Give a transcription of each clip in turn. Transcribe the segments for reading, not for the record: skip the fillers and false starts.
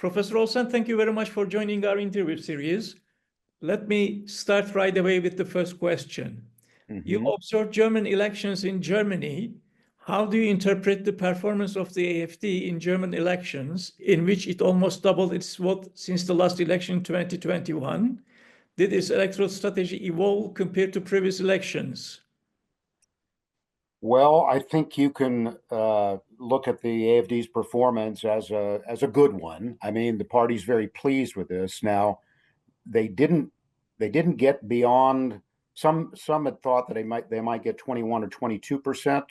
Professor Olsen, thank you very much for joining our interview series. Let me start right away with the first question. You observed German elections in Germany. How do you interpret the performance of the AfD in German elections, in which it almost doubled its vote since the last election in 2021? Did its electoral strategy evolve compared to previous elections? Well, I think you can look at the AfD's performance as a good one. I mean, the party's very pleased with this. Now, they didn't get beyond some had thought that they might get 21 or 22%.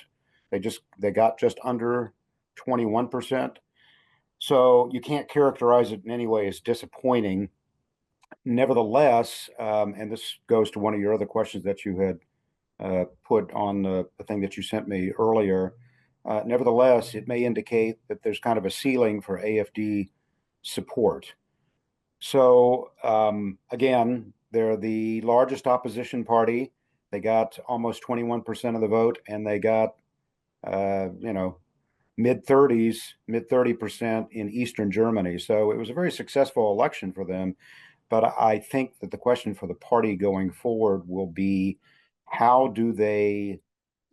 They got just under 21%. So you can't characterize it in any way as disappointing. Nevertheless, and this goes to one of your other questions that you had put on the thing that you sent me earlier. Nevertheless, it may indicate that there's kind of a ceiling for AfD support. So again, they're the largest opposition party. They got almost 21% of the vote, and they got mid 30% in Eastern Germany. So it was a very successful election for them. But I think that the question for the party going forward will be, how do they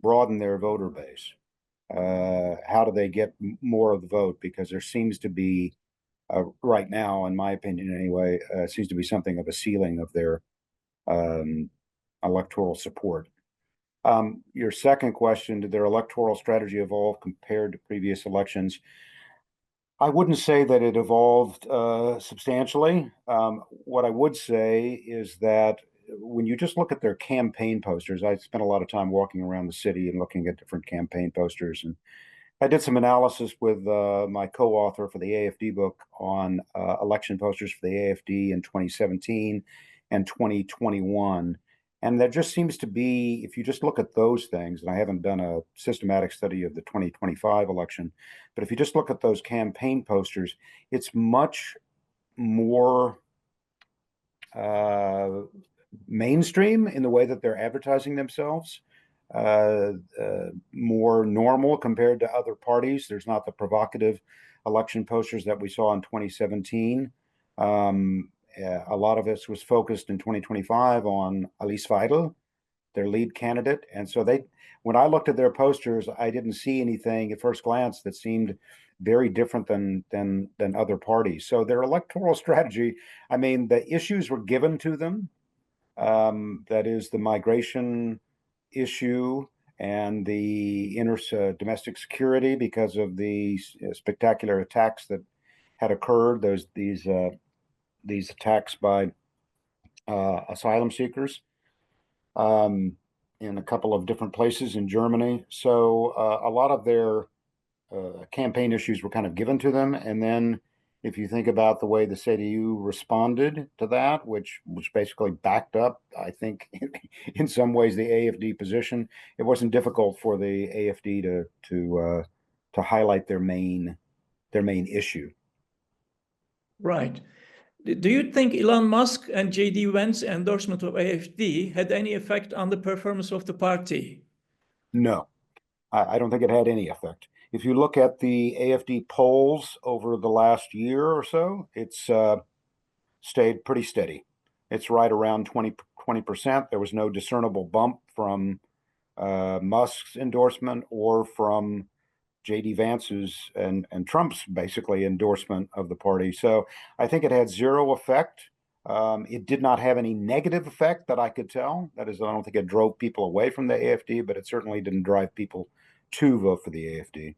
broaden their voter base? How do they get more of the vote? Because there seems to be, right now, in my opinion anyway, seems to be something of a ceiling of their electoral support. Your second question, did their electoral strategy evolve compared to previous elections? I wouldn't say that it evolved substantially. What I would say is that when you just look at their campaign posters, I spent a lot of time walking around the city and looking at different campaign posters. And I did some analysis with my co-author for the AfD book on election posters for the AfD in 2017 and 2021. And there just seems to be, if you just look at those things, and I haven't done a systematic study of the 2025 election, but if you just look at those campaign posters, it's much more mainstream in the way that they're advertising themselves, more normal compared to other parties. There's not the provocative election posters that we saw in 2017. A lot of this was focused in 2025 on Alice Weidel, their lead candidate. And so when I looked at their posters, I didn't see anything at first glance that seemed very different than other parties. So their electoral strategy, I mean, the issues were given to them. That is the migration issue and the domestic security because of the spectacular attacks that had occurred. These attacks by asylum seekers in a couple of different places in Germany. So a lot of their campaign issues were kind of given to them. And then if you think about the way the CDU responded to that, which basically backed up, I think, in some ways, the AfD position, it wasn't difficult for the AfD to highlight their main issue. Right. Do you think Elon Musk and J.D. Vance's endorsement of AfD had any effect on the performance of the party? No, I don't think it had any effect. If you look at the AfD polls over the last year or so, it's stayed pretty steady. It's right around 20%. There was no discernible bump from Musk's endorsement or from J.D. Vance's and Trump's basically endorsement of the party. So I think it had zero effect. It did not have any negative effect that I could tell. That is, I don't think it drove people away from the AfD, but it certainly didn't drive people to vote for the AfD.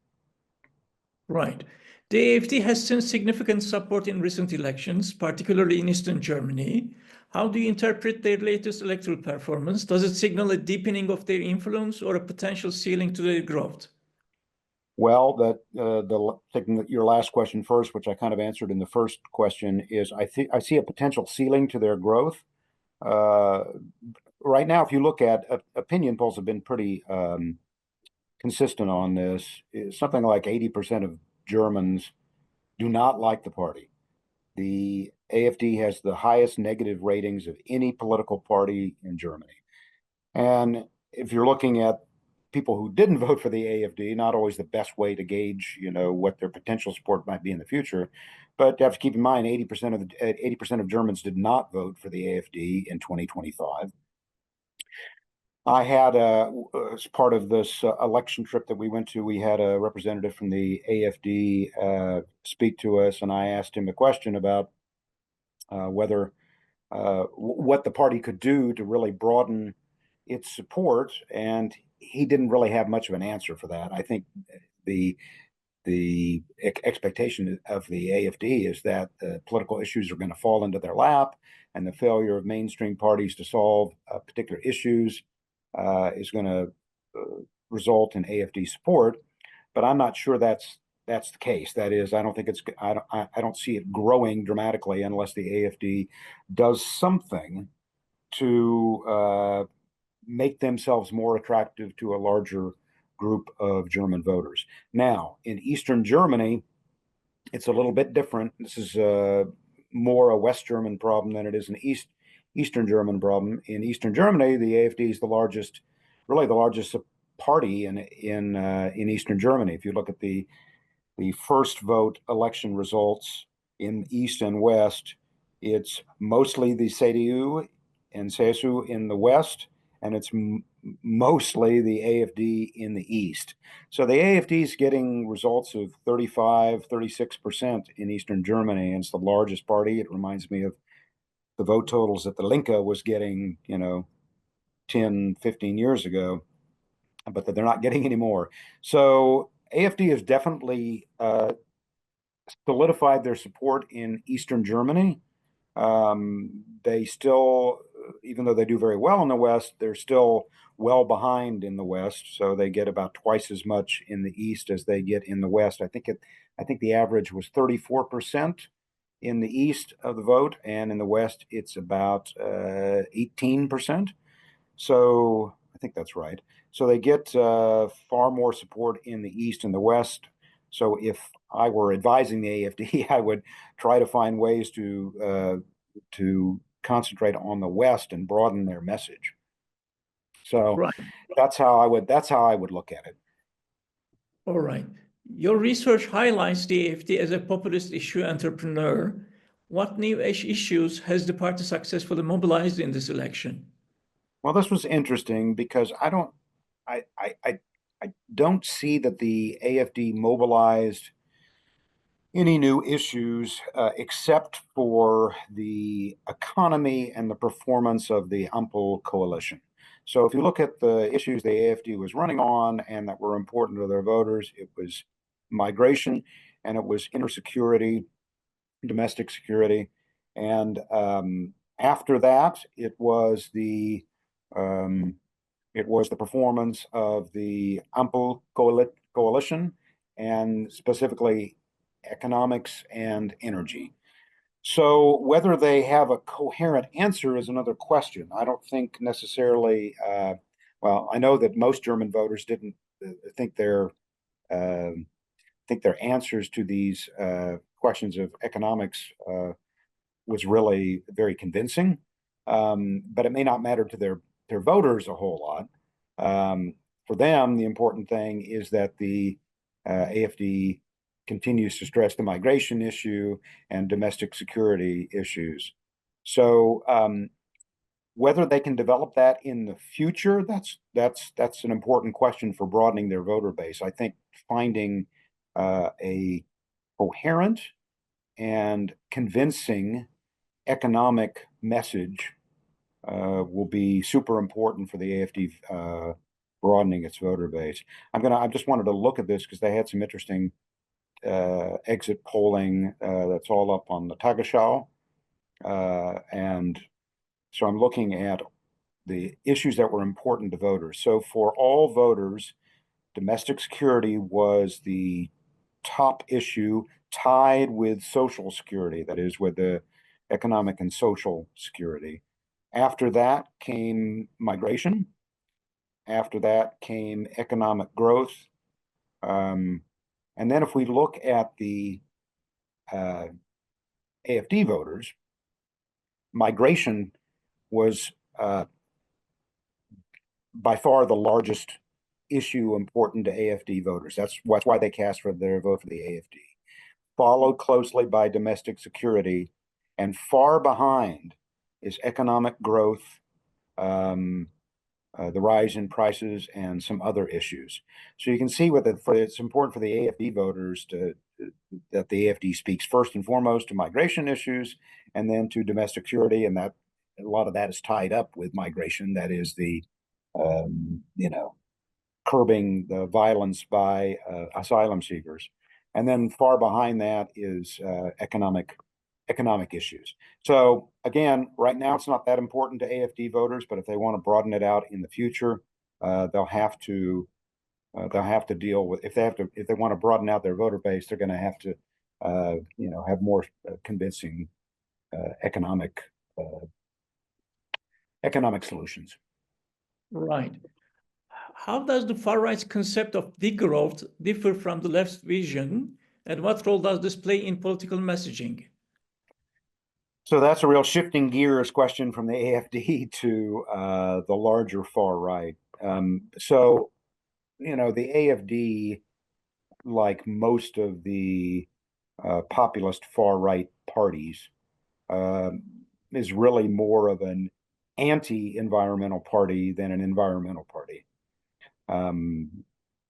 Right. The AfD has seen significant support in recent elections, particularly in Eastern Germany. How do you interpret their latest electoral performance? Does it signal a deepening of their influence or a potential ceiling to their growth? Well, taking your last question first, which I kind of answered in the first question, is I see a potential ceiling to their growth. Right now, if you look at opinion polls, have been pretty consistent on this. Something like 80% of Germans do not like the party. The AfD has the highest negative ratings of any political party in Germany. And if you're looking at people who didn't vote for the AfD, not always the best way to gauge, what their potential support might be in the future. But you have to keep in mind, 80% of Germans did not vote for the AfD in 2025. I had as part of this election trip that we went to, we had a representative from the AfD speak to us, and I asked him a question about whether what the party could do to really broaden its support, and he didn't really have much of an answer for that. I think the expectation of the AfD is that the political issues are going to fall into their lap, and the failure of mainstream parties to solve particular issues is going to result in AfD support. But I'm not sure that's the case. That is, I don't think it's I don't see it growing dramatically unless the AfD does something to make themselves more attractive to a larger group of German voters. Now, in Eastern Germany, it's a little bit different. This is more a West German problem than it is an Eastern German problem. In Eastern Germany, the AfD is really the largest party in Eastern Germany. If you look at the first vote election results in East and West, it's mostly the CDU and CSU in the West, and it's mostly the AfD in the East. So the AfD is getting results of 35, 36% in Eastern Germany, and it's the largest party. It reminds me of the vote totals that the Linke was getting, 10, 15 years ago, but that they're not getting anymore. So AfD has definitely solidified their support in Eastern Germany. They still, even though they do very well in the West, they're still well behind in the West. So they get about twice as much in the East as they get in the West. I think the average was 34% in the East of the vote, and in the West it's about 18%. So I think that's right. So they get far more support in the East and the West. So if I were advising the AfD, I would try to find ways to concentrate on the West and broaden their message. So Right. that's how I would look at it. All right. Your research highlights the AfD as a populist issue entrepreneur. What new issues has the party successfully mobilized in this election? Well, this was interesting because I don't see that the AfD mobilized any new issues except for the economy and the performance of the Ampel coalition. So if you look at the issues the AfD was running on and that were important to their voters, it was migration and it was inner security, domestic security. And after that, um, it was the performance of the Ampel coalition, and specifically economics and energy. So whether they have a coherent answer is another question. I don't think necessarily. Well, I know that most German voters didn't think uh, their answers to these questions of economics was really very convincing. But it may not matter to their voters a whole lot. For them, the important thing is that the AfD continues to stress the migration issue and domestic security issues. So whether they can develop that in the future, that's an important question for broadening their voter base. I think finding a coherent and convincing economic message will be super important for the AfD broadening its voter base. I just wanted to look at this because they had some interesting exit polling that's all up on the Tagesschau. And so I'm looking at the issues that were important to voters. So for all voters, domestic security was the top issue, tied with social security, that is, with the economic and social security. After that came migration. After that came economic growth. And then if we look at the AfD voters, migration was by far the largest issue important to AfD voters. That's why they cast for their vote for the AfD. Followed closely by domestic security, and far behind is economic growth, the rise in prices, and some other issues. So you can see it's important for the AfD voters that the AfD speaks first and foremost to migration issues, and then to domestic security, and that a lot of that is tied up with migration. That is the curbing the violence by asylum seekers, and then far behind that is economic issues. So again, right now it's not that important to AfD voters, but if they want to broaden it out in the future, they'll have to deal with if they want to broaden out their voter base, they're going to have to have more convincing economic solutions. Right. How does the far right's concept of degrowth differ from the left's vision, and what role does this play in political messaging? So that's a real shifting gears question from the AfD to the larger far right. So, the AfD, like most of the populist far right parties, is really more of an anti-environmental party than an environmental party.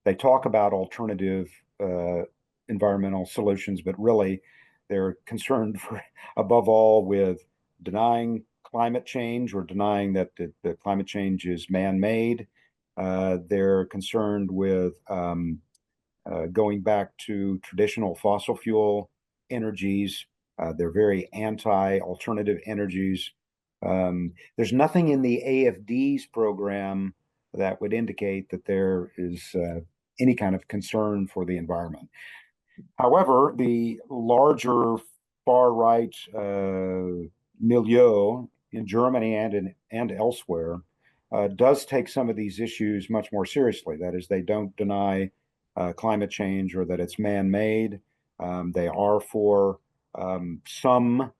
They talk about alternative environmental solutions, but really they're concerned above all with denying climate change or denying that the climate change is man-made. They're concerned with going back to traditional fossil fuel energies. They're very anti-alternative energies. There's nothing in the AfD's program that would indicate that there is any kind of concern for the environment. However, the larger far right milieu in Germany and elsewhere does take some of these issues much more seriously. That is, they don't deny climate change or that it's man-made. They are for some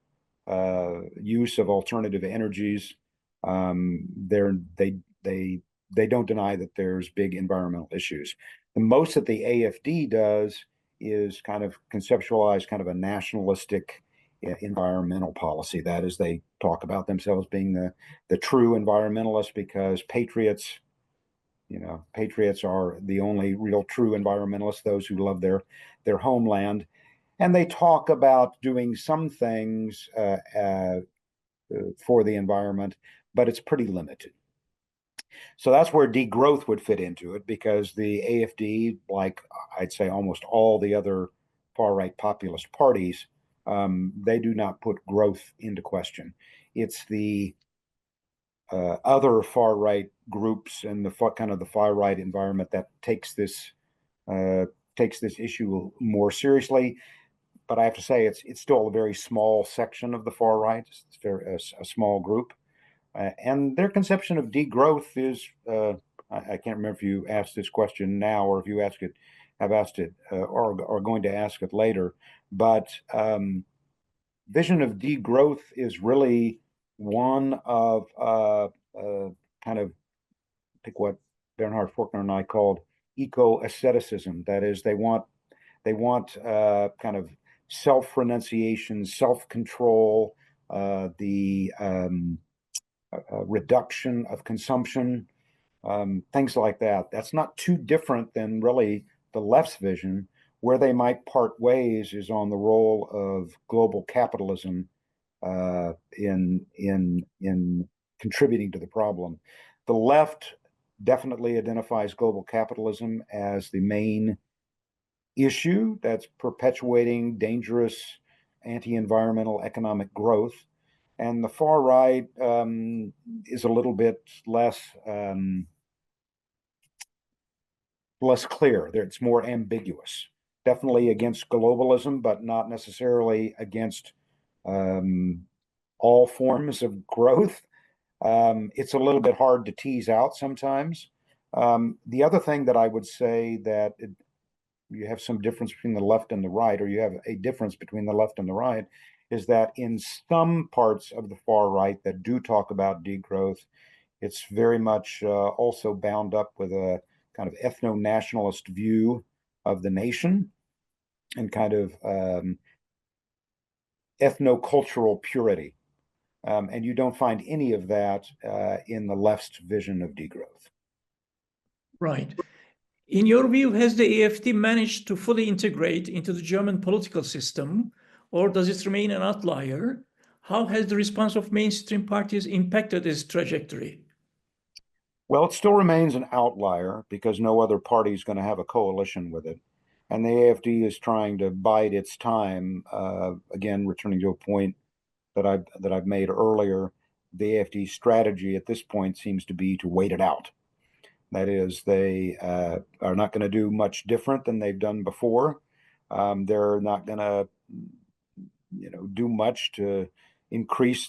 use of alternative energies. They don't deny that there's big environmental issues. The most that the AfD does is kind of conceptualize kind of a nationalistic environmental policy. That is, they talk about themselves being the true environmentalists because patriots are the only real true environmentalists, those who love their homeland. And they talk about doing some things for the environment, but it's pretty limited. So that's where degrowth would fit into it, because the AfD, like I'd say almost all the other far-right populist parties, they do not put growth into question. It's the other far-right groups and the far-right environment that takes this issue more seriously. But I have to say it's still a very small section of the far right. It's a small group. And their conception of degrowth is, I can't remember if you asked this question now or if you have asked it or are going to ask it later, but vision of degrowth is really one of kind of, pick what Bernhard Faulkner and I called eco-asceticism. That is, they want kind of self-renunciation, self-control, the reduction of consumption, things like that. That's not too different than really the left's vision. Where they might part ways is on the role of global capitalism in contributing to the problem. The left definitely identifies global capitalism as the main issue that's perpetuating dangerous anti-environmental economic growth. And the far right is a little bit less clear. It's more ambiguous. Definitely against globalism, but not necessarily against all forms of growth. It's a little bit hard to tease out sometimes. The other thing that I would say that you have some difference between the left and the right, or you have a difference between the left and the right, is that in some parts of the far right that do talk about degrowth, it's very much also bound up with a kind of ethno-nationalist view of the nation and kind of ethno-cultural purity. And you don't find any of that in the left's vision of degrowth. Right. In your view, has the AfD managed to fully integrate into the German political system, or does it remain an outlier? How has the response of mainstream parties impacted its trajectory? Well, it still remains an outlier because no other party is going to have a coalition with it. And the AfD is trying to bide its time. Again, returning to a point that I've made earlier, the AfD strategy at this point seems to be to wait it out. That is, they are not going to do much different than they've done before. They're not going to, do much to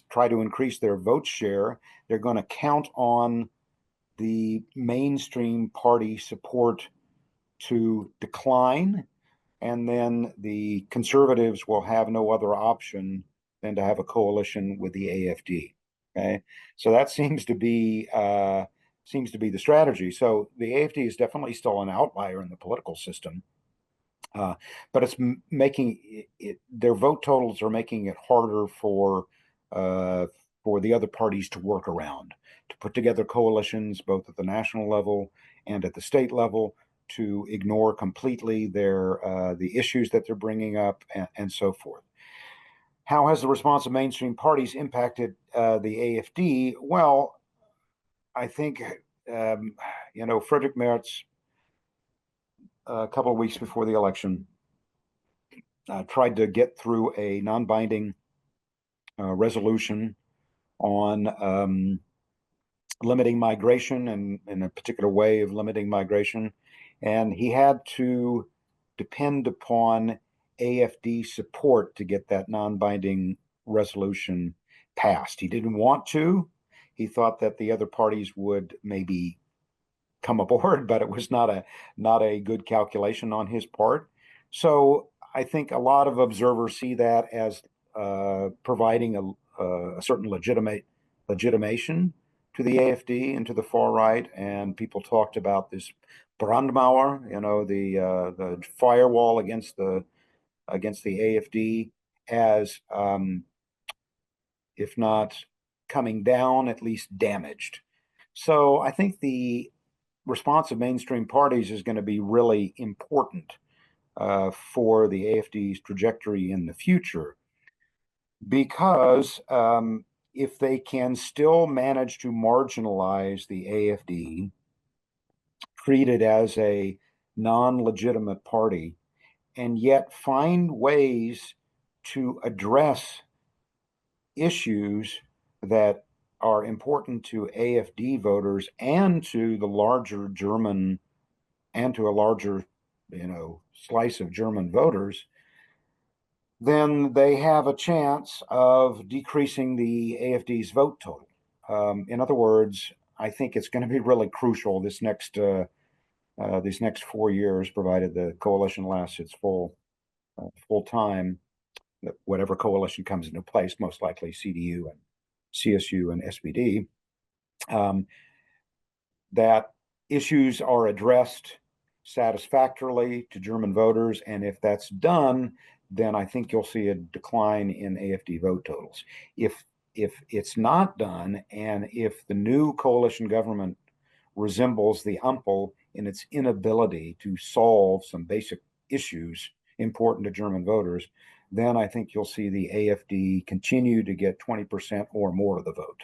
try to increase their vote share. They're going to count on the mainstream party support to decline, and then the conservatives will have no other option than to have a coalition with the AfD. Okay, so that seems to be the strategy. So the AfD is definitely still an outlier in the political system, but it's making it. Their vote totals are making it harder for the other parties to work around, to put together coalitions both at the national level and at the state level, to ignore completely the issues that they're bringing up, and so forth. How has the response of mainstream parties impacted the AfD? Well, I think Friedrich Merz, a couple of weeks before the election, tried to get through a non-binding resolution on limiting migration, and in a particular way of limiting migration. And he had to depend upon AfD support to get that non-binding resolution passed. He didn't want to. He thought that the other parties would maybe come aboard, but it was not a good calculation on his part. So I think a lot of observers see that as providing a certain legitimation to the AfD and to the far right, and people talked about this Brandmauer, the firewall against the AfD, as if not coming down, at least damaged. So I think the response of mainstream parties is going to be really important for the AfD's trajectory in the future, because if they can still manage to marginalize the AfD, treat it as a non-legitimate party, and yet find ways to address issues that are important to AfD voters and to the larger German, and to a larger, slice of German voters, then they have a chance of decreasing the AfD's vote total. In other words, I think it's going to be really crucial these next 4 years, provided the coalition lasts its full time, whatever coalition comes into place, most likely CDU and CSU and SPD, that issues are addressed satisfactorily to German voters. And if that's done, then I think you'll see a decline in AfD vote totals. If it's not done, and if the new coalition government resembles the Ampel in its inability to solve some basic issues important to German voters, then I think you'll see the AfD continue to get 20% or more of the vote.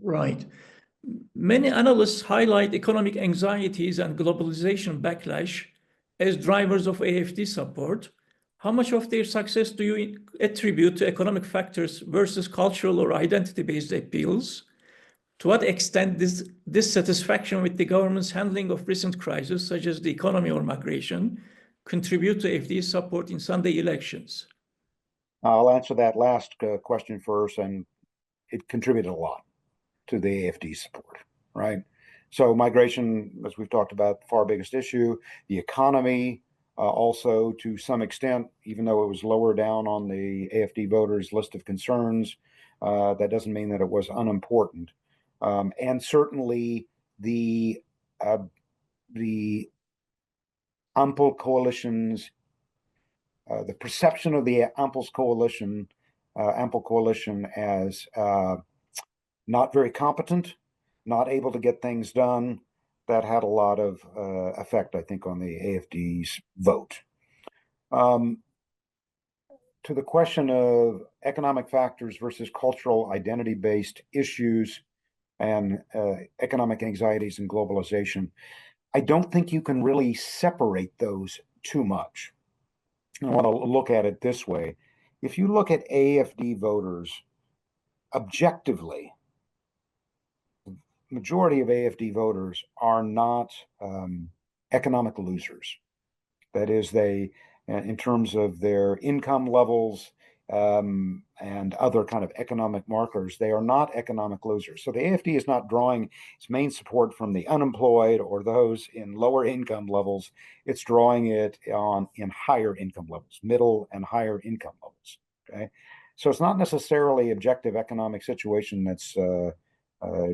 Right. Many analysts highlight economic anxieties and globalization backlash as drivers of AfD support. How much of their success do you attribute to economic factors versus cultural or identity-based appeals? To what extent does dissatisfaction with the government's handling of recent crises, such as the economy or migration, contribute to AfD's support in Sunday elections? I'll answer that last question first, and it contributed a lot to the AfD support, right? So migration, as we've talked about, the far biggest issue. The economy, also to some extent, even though it was lower down on the AfD voters' list of concerns, that doesn't mean that it was unimportant. And certainly the the Ampel coalition's the perception of the Ampel coalition as not very competent, not able to get things done, that had a lot of effect, I think, on the AfD's vote. To the question of economic factors versus cultural identity-based issues and economic anxieties and globalization, I don't think you can really separate those too much. I want to look at it this way. If you look at AfD voters objectively, the majority of AfD voters are not economic losers. That is, they, in terms of their income levels and other kind of economic markers, they are not economic losers. So the AfD is not drawing its main support from the unemployed or those in lower income levels. It's drawing it in higher income levels, middle and higher income levels. Okay, so it's not necessarily objective economic situation that's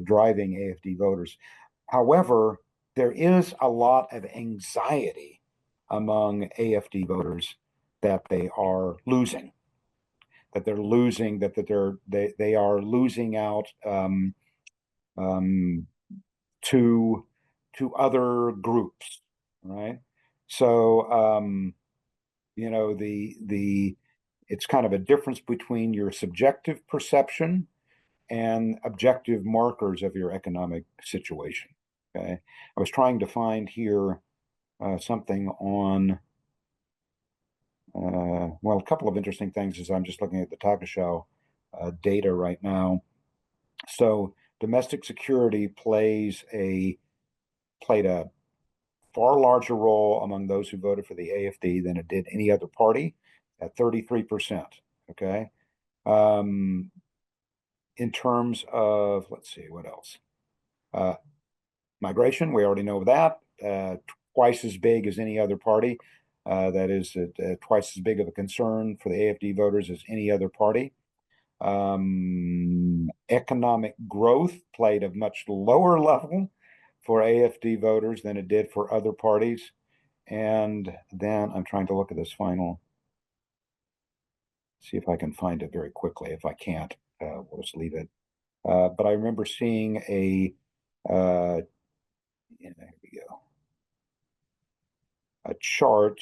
driving AfD voters. However, there is a lot of anxiety among AfD voters that they are losing, that they are losing out to other groups, right? So you know, it's kind of a difference between your subjective perception and objective markers of your economic situation. Okay, I was trying to find here something on, well, a couple of interesting things as I'm just looking at the Tagesschau data right now. So domestic security played a far larger role among those who voted for the AfD than it did any other party, at 33%. Okay. In terms of, let's see, what else? Migration, we already know that, twice as big as any other party. That is twice as big of a concern for the AfD voters as any other party. Economic growth played a much lower level for AfD voters than it did for other parties. And then I'm trying to look at this final, see if I can find it very quickly. If I can't, we'll just leave it. But I remember seeing there we go, a chart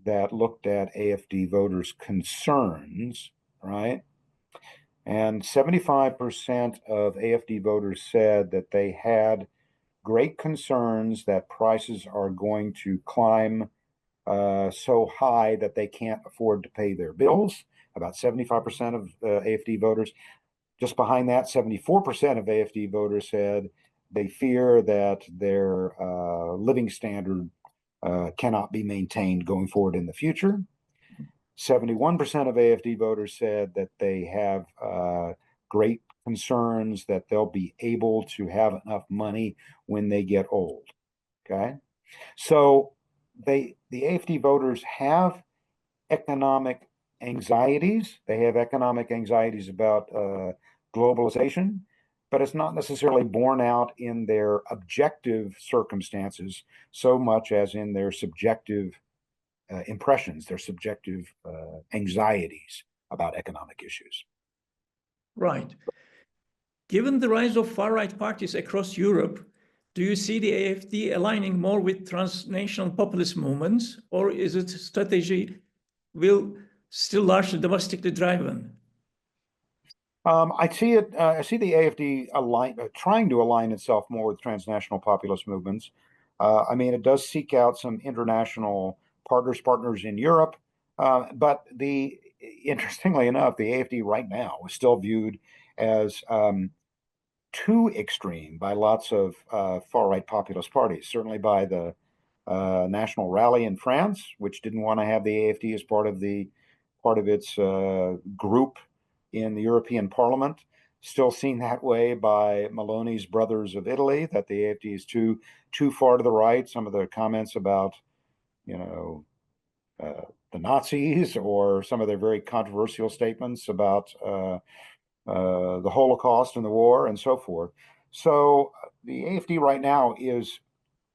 that looked at AfD voters' concerns, right? And 75% of AfD voters said that they had great concerns that prices are going to climb so high that they can't afford to pay their bills. About 75% of AfD voters. Just behind that, 74% of AfD voters said they fear that their living standard cannot be maintained going forward in the future. 71% of AfD voters said that they have great concerns that they'll be able to have enough money when they get old. Okay, so the AfD voters have economic anxieties. They have economic anxieties about globalization, but it's not necessarily borne out in their objective circumstances so much as in their subjective impressions, their subjective anxieties about economic issues. Right. Given the rise of far-right parties across Europe, do you see the AfD aligning more with transnational populist movements, or is its strategy will still largely domestically driven? I see it. I see the AfD trying to align itself more with transnational populist movements. I mean, it does seek out some international partners in Europe, but interestingly enough, the AfD right now is still viewed as too extreme by lots of far-right populist parties. Certainly by the National Rally in France, which didn't want to have the AfD as part of its group in the European Parliament. Still seen that way by Meloni's brothers of Italy, that the AfD is too far to the right. Some of the comments about, you know, the Nazis, or some of their very controversial statements about the Holocaust and the war and so forth. So the AfD right now is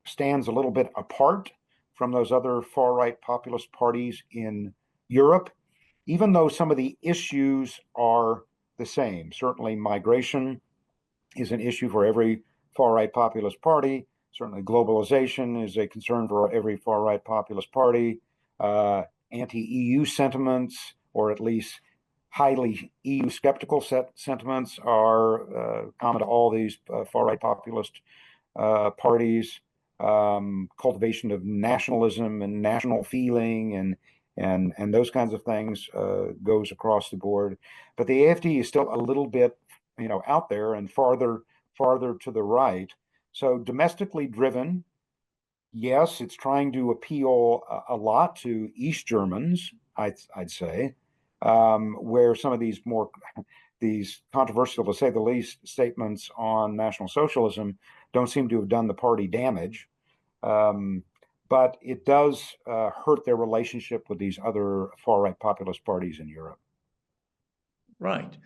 stands a little bit apart from those other far-right populist parties in Europe, even though some of the issues are the same. Certainly migration is an issue for every far-right populist party. Certainly globalization is a concern for every far-right populist party. Anti-EU sentiments, or at least highly EU skeptical sentiments, are common to all these far-right populist parties. Cultivation of nationalism and national feeling and those kinds of things goes across the board. But the AfD is still a little bit, out there and farther to the right. So domestically driven, yes, it's trying to appeal a lot to East Germans, I'd say, where some of these controversial, to say the least, statements on National Socialism don't seem to have done the party damage. But it does hurt their relationship with these other far-right populist parties in Europe. Right.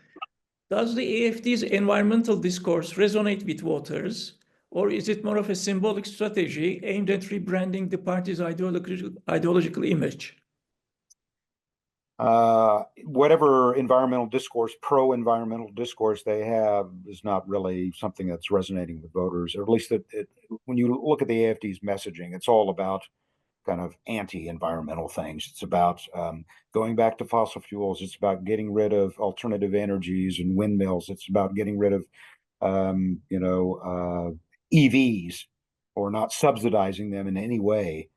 Does the AfD's environmental discourse resonate with voters, or is it more of a symbolic strategy aimed at rebranding the party's ideological image? Whatever environmental discourse, pro-environmental discourse they have is not really something that's resonating with voters, or at least when you look at the AfD's messaging, it's all about kind of anti-environmental things. It's about going back to fossil fuels. It's about getting rid of alternative energies and windmills. It's about getting rid of, EVs, or not subsidizing them in any way.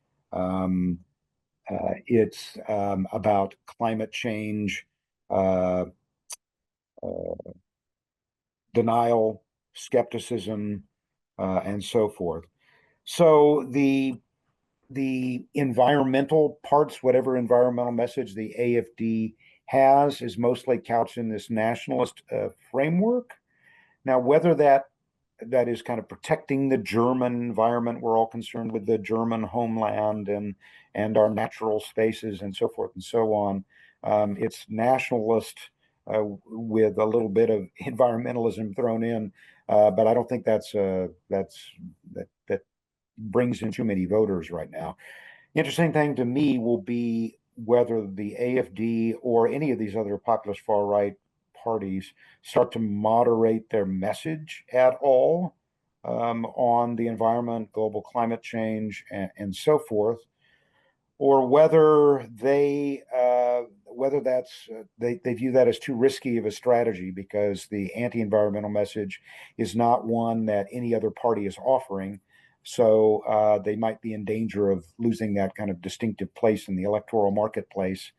It's about climate change, denial, skepticism, and so forth. So the environmental parts, whatever environmental message the AfD has, is mostly couched in this nationalist framework. Now, whether that is kind of protecting the German environment, we're all concerned with the German homeland and our natural spaces and so forth and so on. It's nationalist with a little bit of environmentalism thrown in, but I don't think that brings in too many voters right now. Interesting thing to me will be whether the AfD or any of these other populist far-right parties start to moderate their message at all on the environment, global climate change, and so forth, or whether they view that as too risky of a strategy, because the anti-environmental message is not one that any other party is offering. So they might be in danger of losing that kind of distinctive place in the electoral marketplace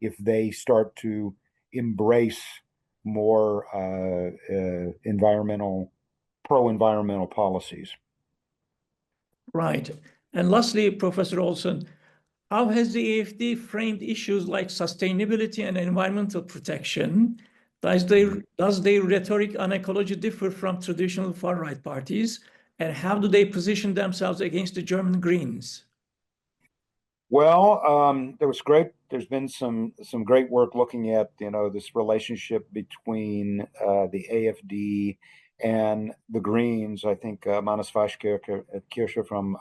if they start to embrace more pro-environmental policies. Right. And lastly, Professor Olsen, how has the AfD framed issues like sustainability and environmental protection? Does their rhetoric on ecology differ from traditional far-right parties? And how do they position themselves against the German Greens? Well, there's been some great work looking at, this relationship between the AfD and the Greens. I think Manas Vaiskirche from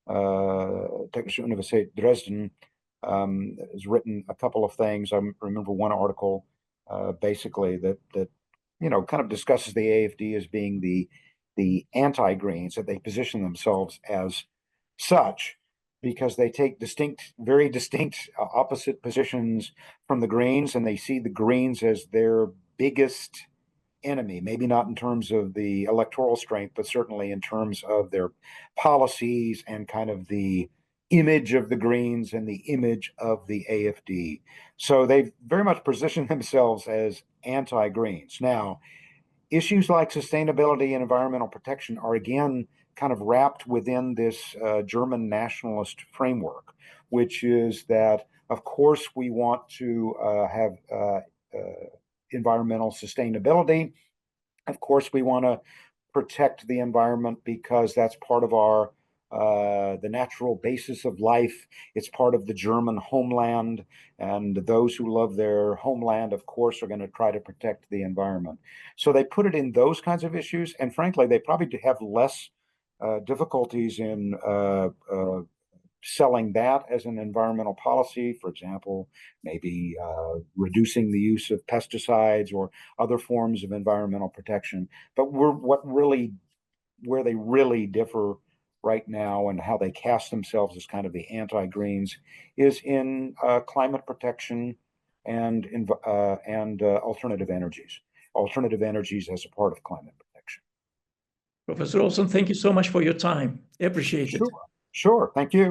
Technische Universität Dresden has written a couple of things. I remember one article basically that kind of discusses the AfD as being the anti-Greens, that they position themselves as such because they take very distinct opposite positions from the Greens, and they see the Greens as their biggest enemy, maybe not in terms of the electoral strength, but certainly in terms of their policies and kind of the image of the Greens and the image of the AfD. So they've very much positioned themselves as anti-Greens. Now, issues like sustainability and environmental protection are again kind of wrapped within this German nationalist framework, which is that, of course, we want to have environmental sustainability. Of course, we want to protect the environment because that's part of our the natural basis of life. It's part of the German homeland, and those who love their homeland, of course, are going to try to protect the environment. So they put it in those kinds of issues, and frankly, they probably have less difficulties in selling that as an environmental policy, for example, maybe reducing the use of pesticides or other forms of environmental protection. But where they really differ right now and how they cast themselves as kind of the anti-Greens is in climate protection and alternative energies as a part of climate protection. Professor Olsen, thank you so much for your time. Appreciate it. Sure. Thank you.